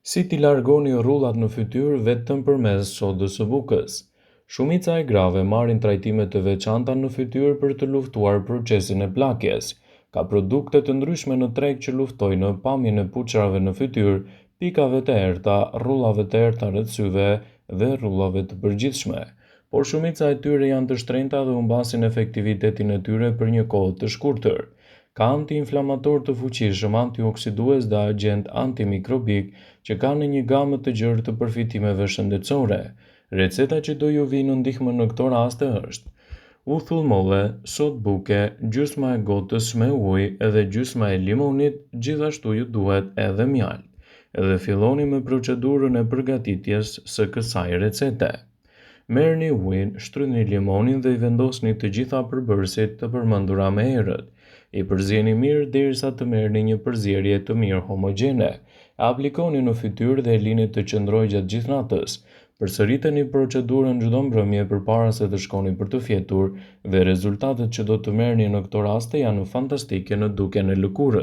Si t'i largoni rrullat në fytyrë vetëm përmes sodës së bukës? Shumica e grave marrin trajtime të veçanta në fytyrë për të luftuar procesin e plakjes. Ka produkte të ndryshme në treg që luftojnë pamjen e puçrave në fytyrë, pikave të errta, rrullave të errta rreth syve dhe rrullave të përgjithshme. Por shumica e tyre janë të shtrenjta dhe humbasin efektivitetin e tyre për një kohë të shkurtër. Ka anti-inflamator të fuqishëm, antioksidues dhe agent antimikrobik që kanë një gamë të gjerë të përfitimeve shëndetësore. Receta që do ju vi në ndihmë në këto raste është: uthull molle, sodë buke, gjysma e gotës me ujë edhe gjysma e limonit, gjithashtu ju duhet edhe mjaltë. Edhe filloni me procedurën e përgatitjes së kësaj recete. Merrni ujin, shtrydhni limonin dhe I vendosni të gjitha përbërësit të përmendura më herët. I përzieni mirë derisa të merrni një përzierje të mirë homogjene. E aplikoni në fytyrë dhe e lini të qëndrojë gjatë gjithë natës. Përsëriteni procedurën çdo mbrëmje përpara se të shkoni për të fjetur dhe rezultatet që do të merrni në këto raste janë fantastike në dukjen e lëkurës.